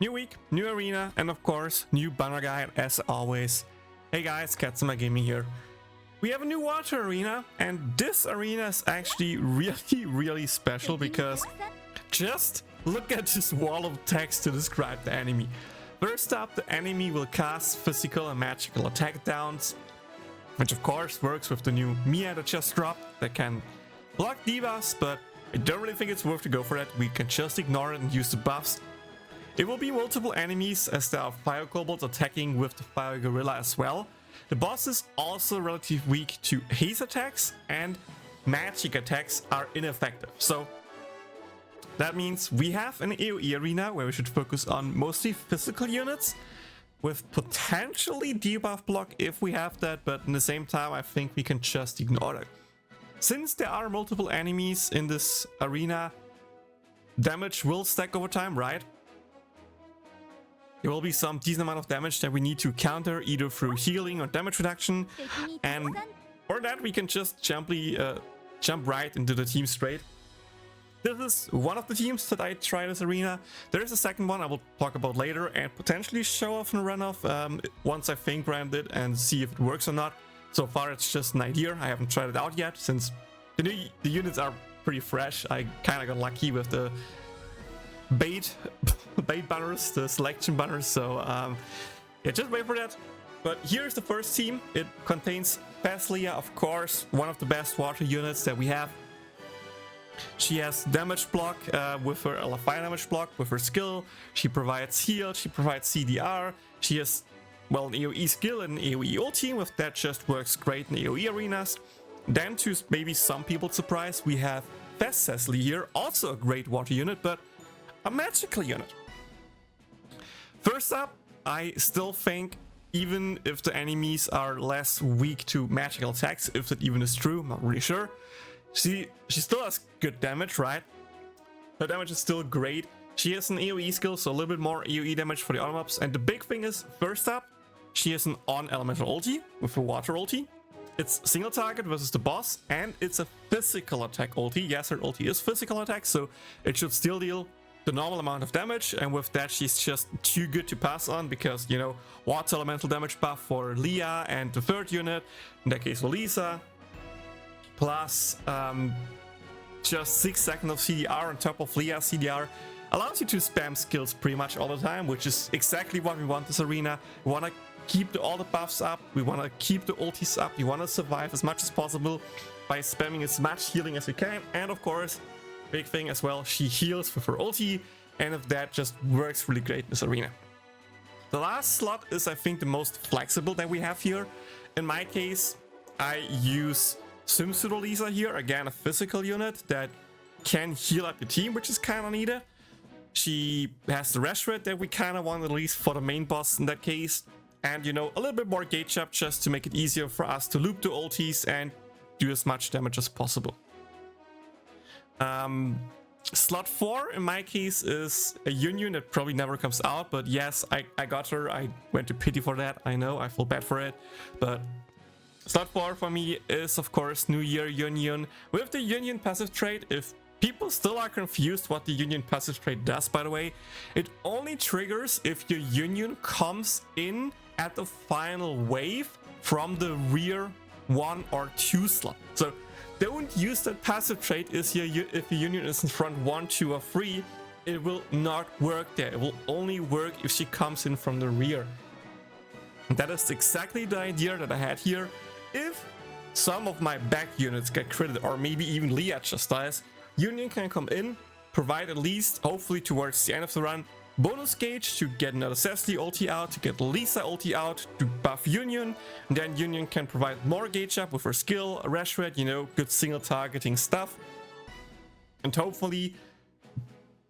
New week, new arena, and of course, new banner guide as always. Hey guys, Katsuma Gaming here. We have a new water arena, and this arena is actually really special because just look at this wall of text to describe the enemy. First up, the enemy will cast physical and magical attack downs, which of course works with the new Mia that just dropped that can block debuffs, but I don't really think it's worth to go for that. We can just ignore it and use the buffs. It will be multiple enemies as there are fire kobolds attacking with the fire gorilla as well. The boss is also relatively weak to haste attacks, and magic attacks are ineffective. So that means we have an AOE arena where we should focus on mostly physical units with potentially debuff block if we have that, but at the same time I think we can just ignore that. Since there are multiple enemies in this arena, damage will stack over time, right? There will be some decent amount of damage that we need to counter either through healing or damage reduction, and for that we can just jump right into the team straight. This is one of the teams that I try this arena. There is a second one I will talk about later and potentially show off and run off once I think brand it and see if it works or not. So far it's just an idea, I haven't tried it out yet since the units are pretty fresh. I kind of got lucky with the bait banners, the selection banners, so yeah, just wait for that. But here's the first team. It contains Lia, of course, one of the best water units that we have. She has damage block with her fire damage block with her skill. She provides heal, she provides CDR, she has, well, an AOE skill and an AOE ulti. With that just works great in AOE arenas. Then to maybe some people's surprise, we have Cecily here, also a great water unit, but a magical unit. First up, I still think even if the enemies are less weak to magical attacks, if that even is true, I'm not really sure. She still has good damage, right? Her damage is still great. She has an AOE skill, so a little bit more AOE damage for the auto mobs. And the big thing is, first up, she has an on-elemental ulti with a water ulti. It's single target versus the boss, and it's a physical attack ulti. Yes, her ulti is physical attack, so it should still deal the normal amount of damage, and with that she's just too good to pass on because, you know, water elemental damage buff for Lia and the third unit, in that case Lolisa, plus just 6 seconds of CDR on top of Lia's CDR allows you to spam skills pretty much all the time, which is exactly what we want this arena. We want to keep all the buffs up, we want to keep the ultis up, we want to survive as much as possible by spamming as much healing as we can, and of course, big thing as well, she heals with her ulti, and if that just works really great in this arena. The last slot is, I think, the most flexible that we have here. In my case, I use Swimsuit Lolisa here, again a physical unit that can heal up your team, which is kind of needed. She has the rest rate that we kind of want, at least for the main boss in that case, and, you know, a little bit more gauge up just to make it easier for us to loop the ultis and do as much damage as possible. Slot 4 in my case is a Yunyun that probably never comes out, but yes, I got her. I went to pity for that. I know, I feel bad for it, but slot 4 for me is of course New Year Yunyun with the Yunyun passive trait. If people still are confused what the Yunyun passive trait does, by the way, it only triggers if your Yunyun comes in at the final wave from the rear 1 or 2 slot. So don't use that passive trait if your Yunyun is in front 1, 2, or 3. It will not work there. It will only work if she comes in from the rear. And that is exactly the idea that I had here. If some of my back units get critted, or maybe even Lia just dies, Yunyun can come in, provide at least, hopefully towards the end of the run, bonus gauge to get another Cecily ulti out, to get Lolisa ulti out, to buff Yunyun, and then Yunyun can provide more gauge up with her skill, rush rate, you know, good single targeting stuff, and hopefully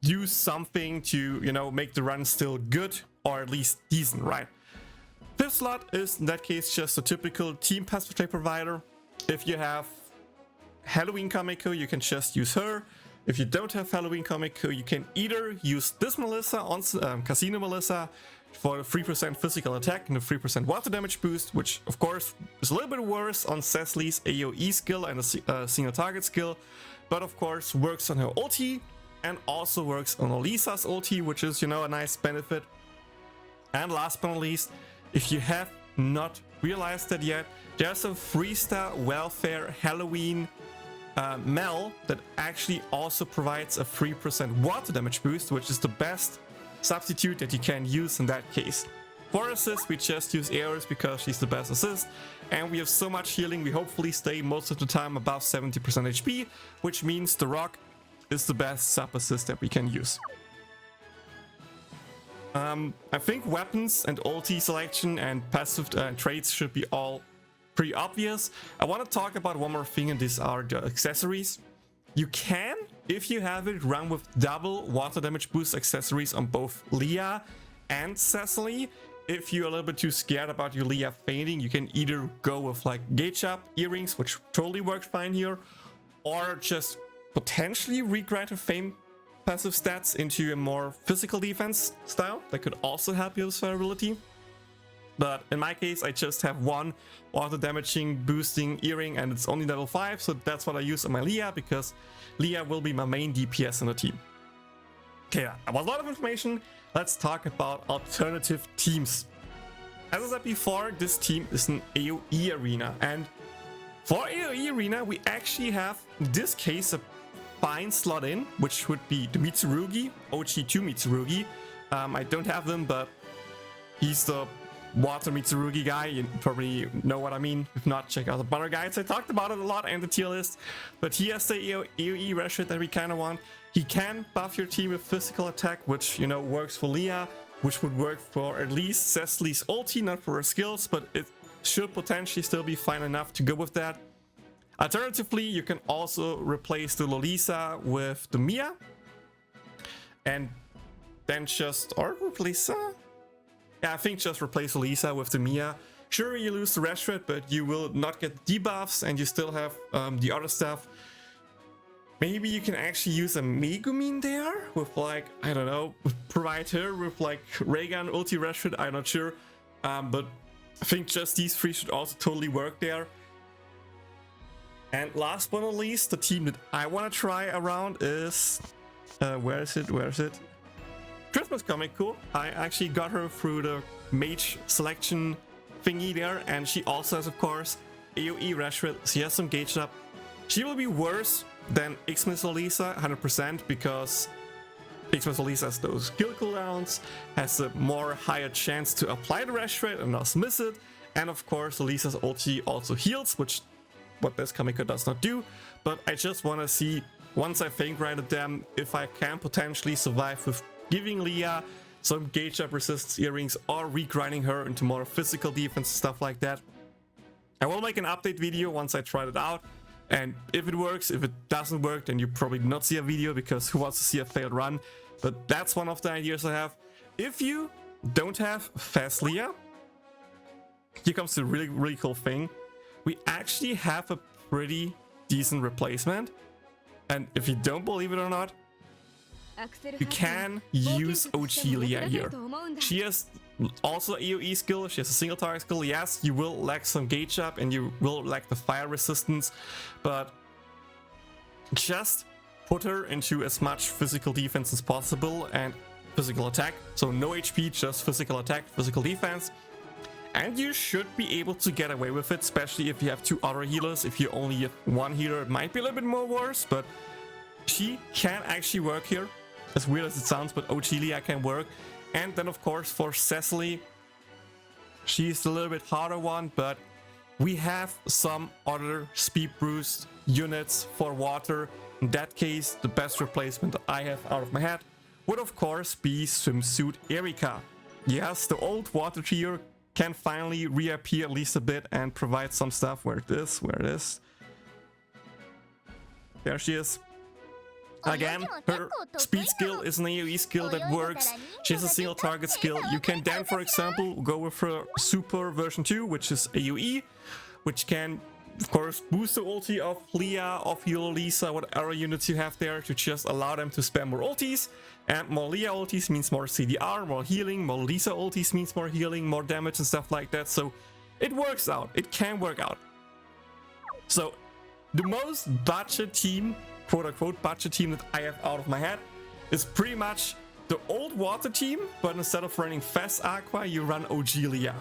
do something to, you know, make the run still good, or at least decent, right? Fifth slot is in that case just a typical team passive trait provider. If you have Halloween Komekko, you can just use her. If you don't have Halloween Komekko, you can either use this Melissa, on Casino Melissa, for the 3% physical attack and the 3% water damage boost, which of course is a little bit worse on Cecily's AOE skill and a single target skill, but of course works on her ulti and also works on Lolisa's ulti, which is, you know, a nice benefit. And last but not least, if you have not realized that yet, there's a 3-star welfare Halloween Mel that actually also provides a 3% water damage boost, which is the best substitute that you can use in that case. For assist, we just use Aeris because she's the best assist, and we have so much healing, we hopefully stay most of the time above 70% HP, which means the Rock is the best sub assist that we can use. I think weapons and ulti selection and passive traits should be all pretty obvious. I want to talk about one more thing, and these are the accessories. You can, if you have it, run with double water damage boost accessories on both Lia and Cecily. If you're a little bit too scared about your Lia fainting, you can either go with like Gacha earrings, which totally works fine here, or just potentially regrind her fame passive stats into a more physical defense style that could also help you with survivability. But in my case, I just have one water damaging boosting earring, and it's only level 5, so that's what I use on my Lia, because Lia will be my main DPS in the team. Okay, that was a lot of information. Let's talk about alternative teams. As I said before, this team is an AOE arena, and for AOE arena, we actually have, in this case, a fine slot in, which would be the Mitsurugi, OG2 Mitsurugi. I don't have them, but he's the Water Mitsurugi guy. You probably know what I mean. If not, check out the banner guides. I talked about it a lot and the tier list, but he has the AOE rush that we kind of want. He can buff your team with physical attack, which, you know, works for Lia, which would work for at least Cecily's ulti, not for her skills, but it should potentially still be fine enough to go with that. Alternatively, you can also replace the Lolisa with the Mia, and then just, or replace her? Yeah, I think just replace Lolisa with the Mia. Sure, you lose the rest, but you will not get debuffs, and you still have the other stuff. Maybe you can actually use a Megumin there with, like, I don't know, provide her with like Raygun, ulti, rest, I'm not sure. But I think just these three should also totally work there. And last but not least, the team that I want to try around is... where is it? Christmas Komekko. I actually got her through the mage selection thingy there, and she also has, of course, AOE Rashford. She has some gauge up. She will be worse than Xmas Lolisa, 100%, because Xmas Lolisa has those skill cooldowns, has a more higher chance to apply the Rashford and not miss it, and of course Lolisa's ulti also heals, which what this Komekko does not do. But I just want to see, once I think right at them, if I can potentially survive with giving Lia some gauge up resistance earrings or regrinding her into more physical defense, stuff like that. I will make an update video once I tried it out, and if it works. If it doesn't work, then you probably not see a video, because who wants to see a failed run? But that's one of the ideas I have. If you don't have fast Lia, here comes the really cool thing. We actually have a pretty decent replacement, and if you don't believe it or not, you can use OG Lia here. She has also AOE skill, she has a single target skill. Yes, you will lack some gauge up and you will lack the fire resistance, but just put her into as much physical defense as possible and physical attack. So no HP, just physical attack, physical defense. And you should be able to get away with it, especially if you have two other healers. If you only have one healer, it might be a little bit more worse, but she can actually work here. As weird as it sounds, but OG Lia can work. And then of course for Cecily, she's a little bit harder one, but we have some other speed boost units for water. In that case, the best replacement that I have out of my head would of course be Swimsuit Erika. Yes, the old water tier can finally reappear at least a bit and provide some stuff. Where it is. There she is. Again, her speed skill is an AOE skill that works. She has a single target skill. You can then, for example, go with her Super version 2, which is AOE, which can, of course, boost the ulti of Lia, of your Lolisa, whatever units you have there, to just allow them to spam more ultis. And more Lia ultis means more CDR, more healing. More Lolisa ultis means more healing, more damage and stuff like that. So it works out. It can work out. So the most budget team, quote-unquote budget team that I have out of my head is pretty much the old water team, but instead of running Fast Aqua, you run OG Lia.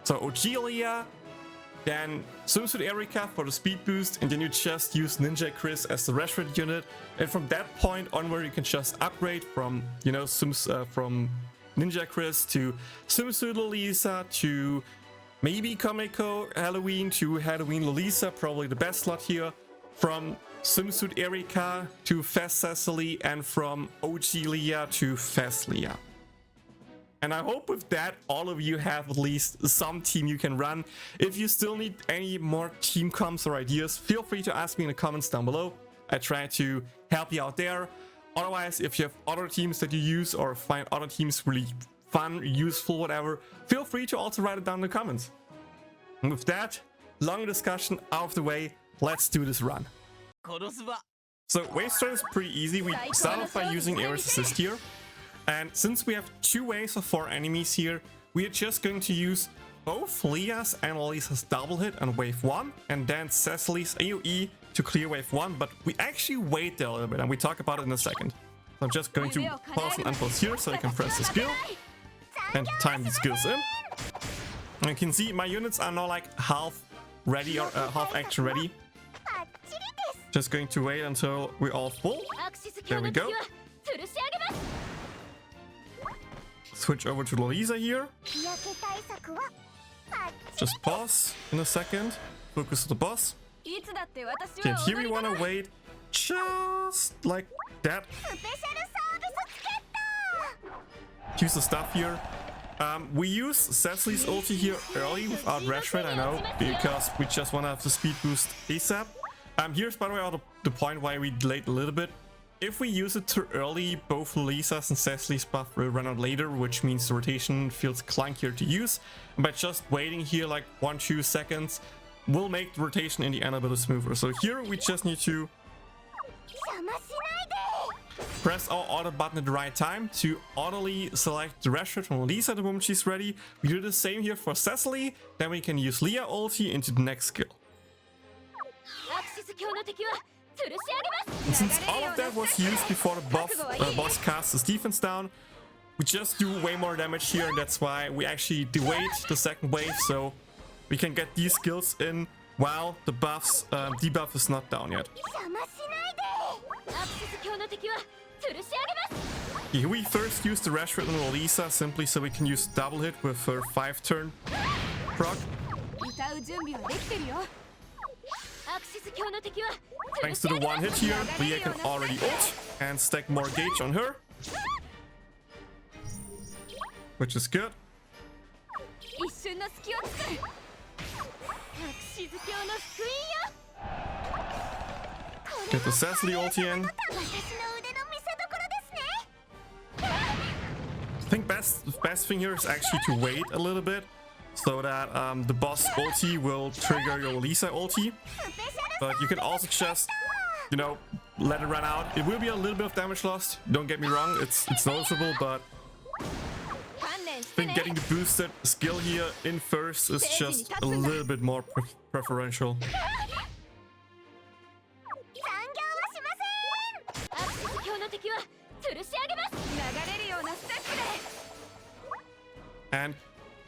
So OG Lia, then Swimsuit Erika for the speed boost, and then you just use Ninja Chris as the restaurant unit. And from that point onward, you can just upgrade from, you know, from Ninja Chris to Swimsuit Lolisa to maybe Komekko Halloween to Halloween Lolisa, probably the best slot here. From Swimsuit Erika to Fast Cecily, and from OG Lia to Fast Lia. And I hope with that all of you have at least some team you can run. If you still need any more team comps or ideas, feel free to ask me in the comments down below. I try to help you out there. Otherwise, if you have other teams that you use or find other teams really fun, useful, whatever, feel free to also write it down in the comments. And with that long discussion out of the way, let's do this run. So wave start is pretty easy. We start off by using Air's Assist here. And since we have 2 waves of 4 enemies here, we are just going to use both Lia's and Lolisa's double hit on wave 1, and then Cecily's AOE to clear wave 1, but we actually wait there a little bit, and we talk about it in a second. So I'm just going to pause and unpause here so I can press the skill and time the skills in. And you can see my units are now like half ready or half action ready. Just going to wait until we're all full. There we go. Switch over to Lolisa here. Just pause in a second. Focus on the boss. Okay, here we want to wait just like that. Use the stuff here. We use Cecily's ulti here early without Rash Red, I know, because we just want to have the speed boost ASAP. Here's by the way the point why we delayed a little bit. If we use it too early, both Lolisa's and Cecily's buff will run out later, which means the rotation feels clunkier to use. But just waiting here like 1-2 seconds will make the rotation in the end a bit smoother. So here we just need to press our auto button at the right time to autoly select the rest from Lolisa the moment she's ready. We do the same here for Cecily, then we can use Lia ulti into the next skill. And since all of that was used before the boss casts his defense down, we just do way more damage here, and that's why we actually delayed the second wave, so we can get these skills in while the debuff is not down yet. Here we first use the Rash Red on Lolisa simply so we can use double hit with her 5-turn proc. Thanks to the 1 hit here, Lia can already ult and stack more gauge on her, which is good. Get the Cecily ulti in. I think best thing here is actually to wait a little bit so that the boss ulti will trigger your Lolisa ulti. But you can also just, you know, let it run out. It will be a little bit of damage lost, don't get me wrong, it's noticeable, but I think getting the boosted skill here in first is just a little bit more preferential. And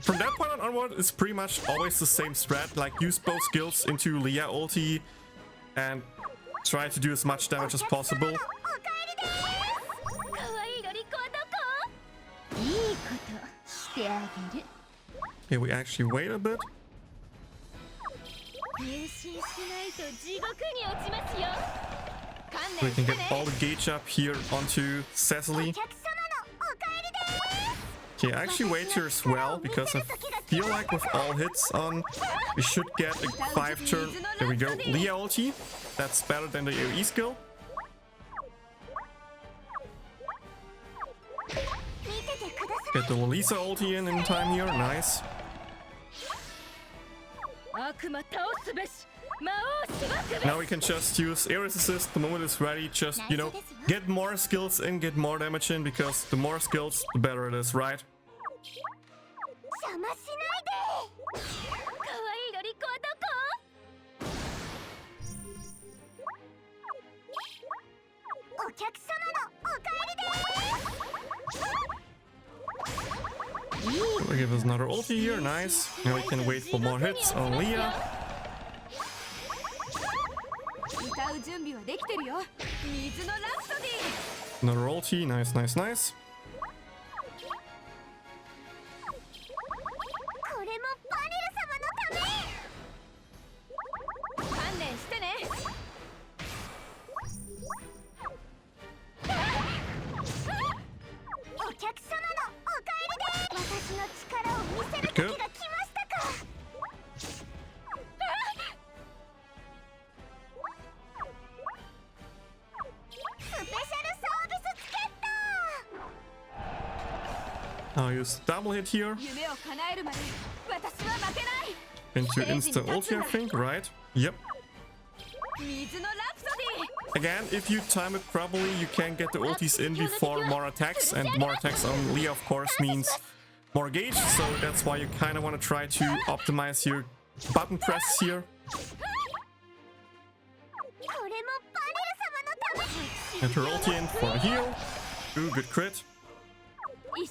from that point onward, it's pretty much always the same strat, like use both skills into Lia ulti and try to do as much damage as possible. Okay, we actually wait a bit. We can get all the gauge up here onto Cecily. Okay, I actually wait here as well, because I feel like with all hits on, we should get a 5-turn. There we go, Lia ulti. That's better than the AOE skill. Get the Lolisa ulti in time here, nice. Now we can just use Air's Assist the moment it's ready, just, you know, get more skills in, get more damage in, because the more skills, the better it is, right? We'll give us another ulti here, nice. Now we can wait for more hits on Lia. Another ulti, nice, nice, nice. Good. I'll use double hit here. Into instant ulti, I think, right? Yep. Again, if you time it properly, you can get the ultis in before more attacks, and more attacks on Lia, of course, means more gauge, so that's why you kind of want to try to optimize your button press here. And her ulti in for a heal. Ooh, good crit. Is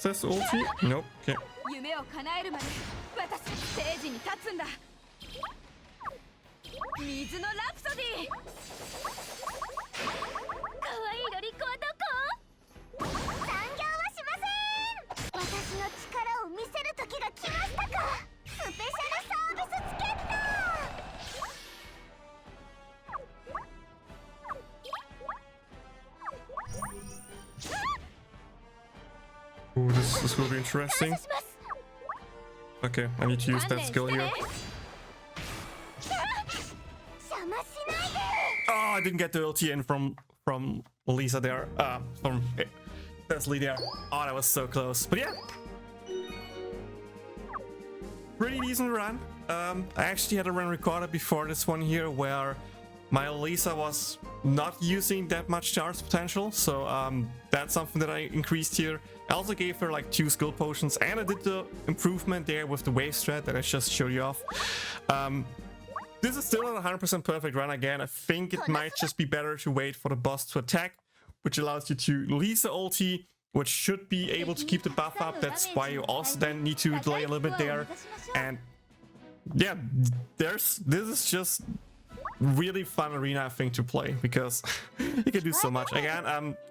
this ulti? Nope. Okay. Ooh, this will be interesting. Okay, I need to use that skill here. Oh, I didn't get the ulti in from Lolisa there. From Cecily there. Oh, that was so close. But yeah, pretty decent run. I actually had a run recorded before this one here where my Lolisa was not using that much charge potential, so that's something that I increased here. I also gave her like 2 skill potions, and I did the improvement there with the wave strat that I just showed you off. This is still not a 100% perfect run again. I think it might just be better to wait for the boss to attack, which allows you to release the ulti, which should be able to keep the buff up. That's why you also then need to delay a little bit there. And yeah, this is just really fun arena, I think, to play, because you can do so much. Again,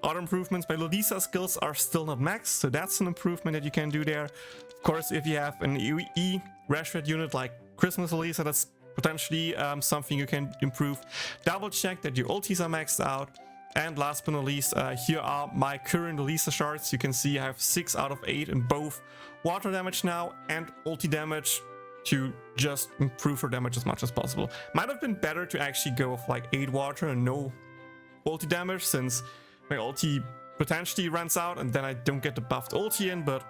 other improvements. My Lolisa skills are still not maxed, so that's an improvement that you can do there. Of course, if you have an AOE Water Unit like Christmas Lolisa, that's potentially something you can improve. Double check that your ultis are maxed out. And last but not least, here are my current Lolisa shards. You can see I have 6 out of 8 in both water damage now and ulti damage, to just improve her damage as much as possible. Might have been better to actually go with like 8 water and no ulti damage, since my ulti potentially runs out and then I don't get the buffed ulti in, but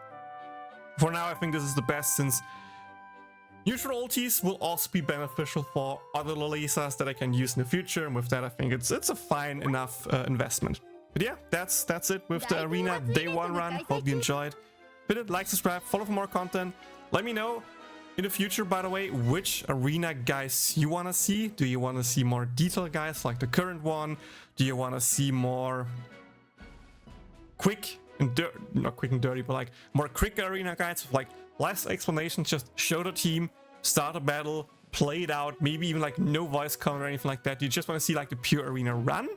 for now I think this is the best, since neutral ultis will also be beneficial for other Lolisas that I can use in the future, and with that I think it's a fine enough investment. But yeah, that's it with the arena day 1 run. Hope you enjoyed. Hit it, like, subscribe, follow for more content. Let me know in the future, by the way, which arena guys you want to see. Do you want to see more detailed guys like the current one? Do you want to see more quick and not quick and dirty, but like more quick arena guides with like less explanations? Just show the team, start a battle, play it out, maybe even like no voice comment or anything like that. Do you just want to see like the pure arena run?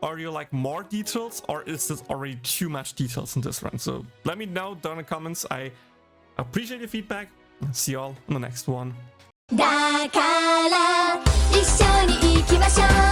Or do you like more details, or is this already too much details in this run? So let me know down in the comments. I appreciate your feedback. See you all in the next one. だから一緒に行きましょう